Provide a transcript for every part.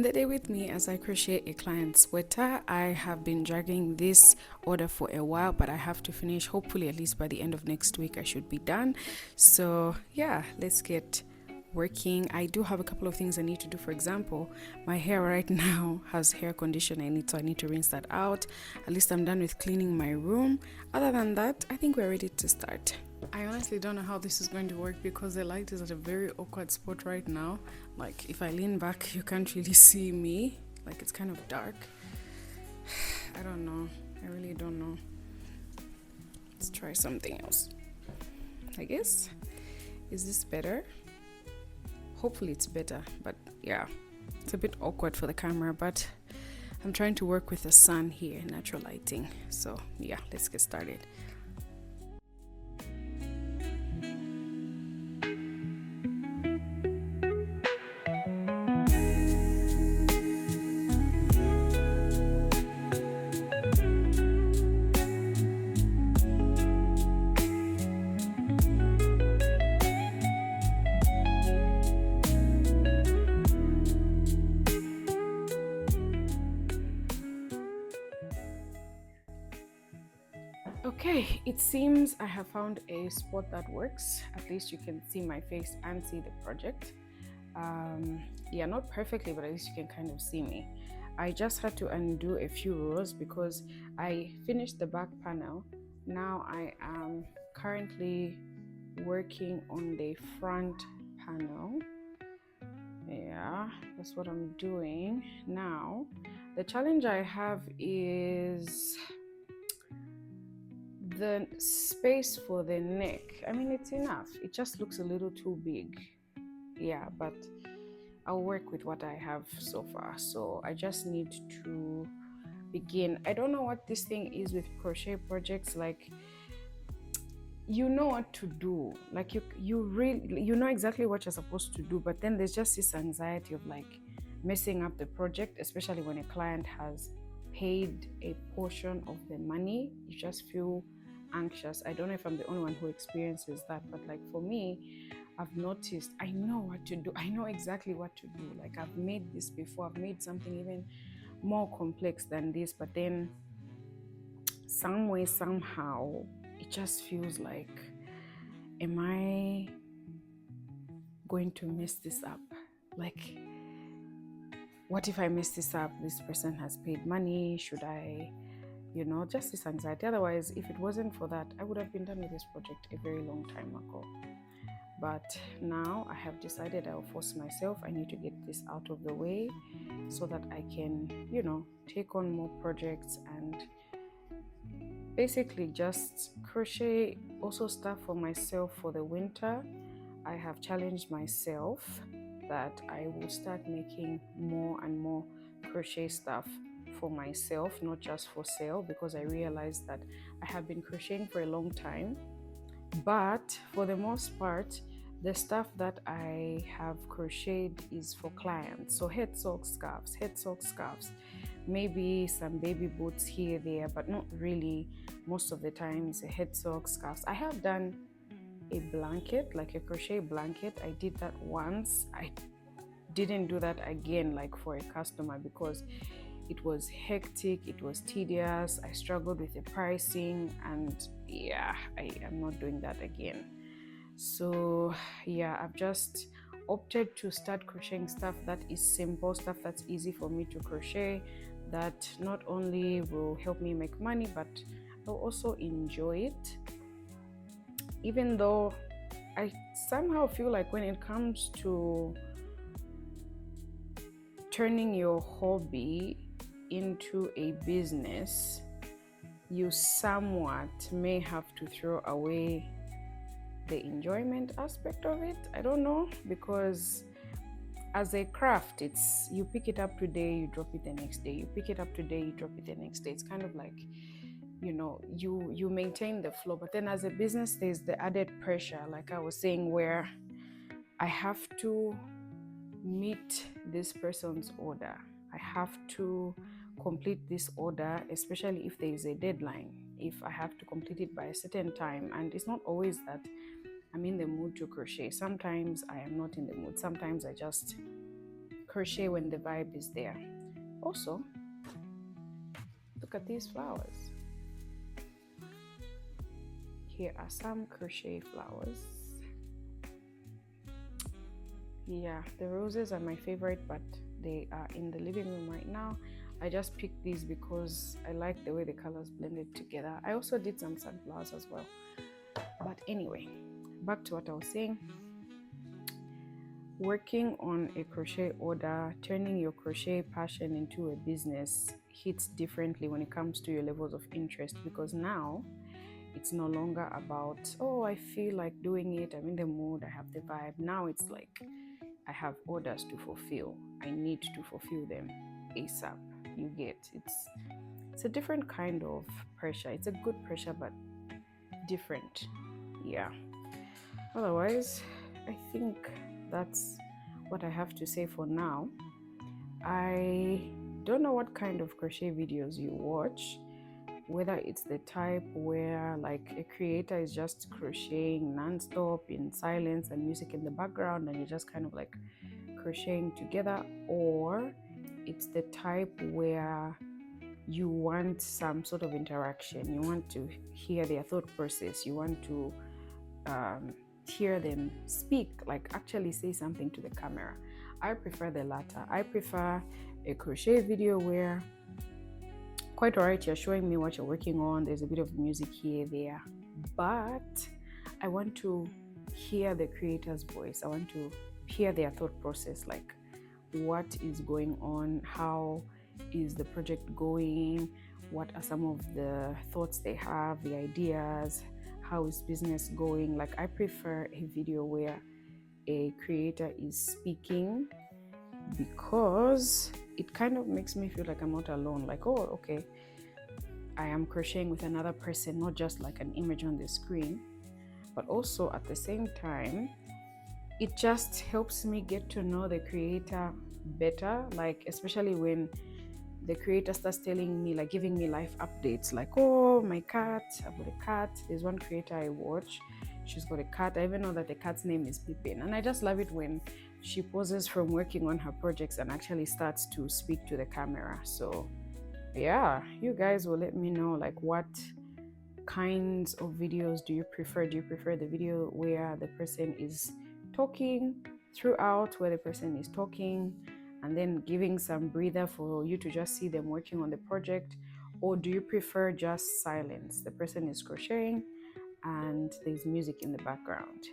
The day with me as I crochet a client sweater. I have been dragging this order for a while, but I have to finish hopefully at least by the end of next week. I should be done. So yeah, let's get working. I do have a couple of things I need to do. For example, my hair right now has hair conditioner in it, so I need to rinse that out. At least I'm done with cleaning my room. Other than that, I think we're ready to start. I honestly don't know how this is going to work because the light is at a very awkward spot right now. Like if I lean back, you can't really see me. Like it's kind of dark. I don't know. I really don't know. Let's try something else. I guess. Is this better? Hopefully it's better, but yeah, it's a bit awkward for the camera, but I'm trying to work with the sun here, natural lighting. So yeah, let's get started. Okay, it seems I have found a spot that works. At least you can see my face and see the project. Yeah, not perfectly, but at least you can kind of see me. I just had to undo a few rows because I finished the back panel. Now I am currently working on the front panel. Yeah, that's what I'm doing now. The challenge I have is the space for the neck. I mean, it's enough. It just looks a little too big. Yeah, but I'll work with what I have so far. So I just need to begin. I don't know what this thing is with crochet projects. Like, you know what to do. Like you know exactly what you're supposed to do, but then there's just this anxiety of like messing up the project, especially when a client has paid a portion of the money. You just feel anxious. I don't know if I'm the only one who experiences that, but like for me, I've noticed I know what to do. I know exactly what to do. Like I've made this before. I've made something even more complex than this, but then some way, somehow, it just feels like, am I going to mess this up? Like, what if I mess this up? This person has paid money. Should I, just this anxiety. Otherwise, if it wasn't for that, I would have been done with this project a very long time ago. But now I have decided I'll force myself. I need to get this out of the way so that I can, take on more projects and basically just crochet also stuff for myself for the winter. I have challenged myself that I will start making more and more crochet stuff for myself, not just for sale, because I realized that I have been crocheting for a long time, but for the most part the stuff that I have crocheted is for clients. So head sock scarves, maybe some baby boots here there, but not really most of the times. Head sock scarves. I have done a blanket, like a crochet blanket. I did that once. I didn't do that again, like for a customer, because it was hectic, it was tedious. I struggled with the pricing, and yeah, I am not doing that again. So yeah, I've just opted to start crocheting stuff that is simple, stuff that's easy for me to crochet, that not only will help me make money, but I'll also enjoy it. Even though I somehow feel like when it comes to turning your hobby into a business, you somewhat may have to throw away the enjoyment aspect of it. I don't know, because as a craft, it's you pick it up today, you drop it the next day, you pick it up today, you drop it the next day. It's kind of like, you maintain the flow. But then as a business, there's the added pressure, like I was saying, where I have to meet this person's order. I have to complete this order, especially if there is a deadline, if I have to complete it by a certain time. And it's not always that I'm in the mood to crochet. Sometimes I am not in the mood. Sometimes I just crochet when the vibe is there. Also, look at these flowers. Here are some crochet flowers. Yeah, the roses are my favorite, but they are in the living room right now. I just picked these because I like the way the colors blended together. I also did some sunflowers as well. But anyway, back to what I was saying. Working on a crochet order, turning your crochet passion into a business hits differently when it comes to your levels of interest, because now it's no longer about, oh, I feel like doing it, I'm in the mood, I have the vibe. Now it's like, I have orders to fulfill. I need to fulfill them ASAP. You get, it's a different kind of pressure. It's a good pressure, but different. Yeah. Otherwise, I think that's what I have to say for now. I don't know what kind of crochet videos you watch, whether it's the type where like a creator is just crocheting non-stop in silence and music in the background and you're just kind of like crocheting together, or it's the type where you want some sort of interaction, you want to hear their thought process, you want to hear them speak, like actually say something to the camera. I prefer the latter. I prefer a crochet video where, quite alright, you're showing me what you're working on, there's a bit of music here, there, but I want to hear the creator's voice. I want to hear their thought process, like what is going on, how is the project going, what are some of the thoughts they have, the ideas, how is business going. Like I prefer a video where a creator is speaking, because it kind of makes me feel like I'm not alone, like, oh, okay, I am crocheting with another person, not just like an image on the screen. But also at the same time, it just helps me get to know the creator better, like especially when the creator starts telling me, like giving me life updates, like, oh, my cat, I've got a cat. There's one creator I watch, she's got a cat. I even know that the cat's name is Pippin, and I just love it when she pauses from working on her projects and actually starts to speak to the camera. So yeah, you guys will let me know, like, what kinds of videos do you prefer? Do you prefer the video where the person is talking throughout, where the person is talking and then giving some breather for you to just see them working on the project? Or do you prefer just silence? The person is crocheting and there's music in the background.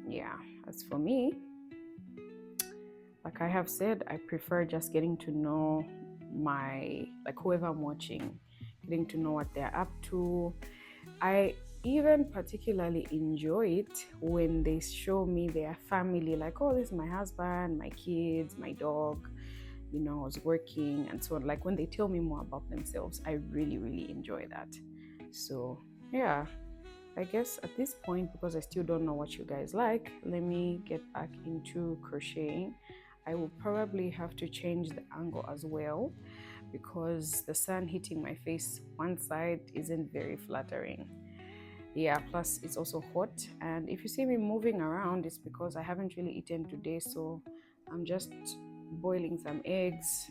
Yeah, as for me, like I have said, I prefer just getting to know like whoever I'm watching, getting to know what they're up to. I even particularly enjoy it when they show me their family, like, oh, this is my husband, my kids, my dog, you know, I was working and so on. Like when they tell me more about themselves, I really enjoy that. So yeah, I guess at this point, because I still don't know what you guys like, let me get back into crocheting. I will probably have to change the angle as well, because the sun hitting my face one side isn't very flattering. Yeah, plus it's also hot, and if you see me moving around, it's because I haven't really eaten today, so I'm just boiling some eggs,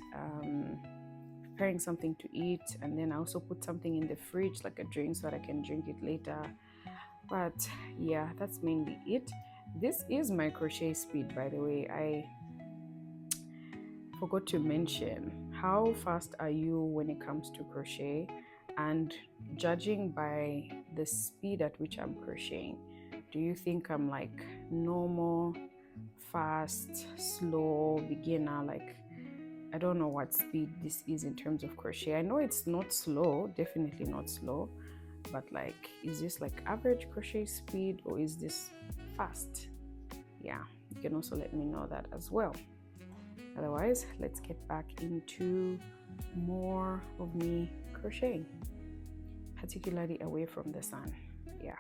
preparing something to eat, and then I also put something in the fridge, like a drink, so that I can drink it later. But yeah, that's mainly it. This is my crochet speed, by the way. I forgot to mention, how fast are you when it comes to crochet? And judging by the speed at which I'm crocheting, do you think I'm like normal, fast, slow, beginner? Like, I don't know what speed this is in terms of crochet. I know it's not slow, definitely not slow, but like, is this like average crochet speed, or is this fast? Yeah, you can also let me know that as well. Otherwise, let's get back into more of me crocheting, particularly away from the sun. Yeah.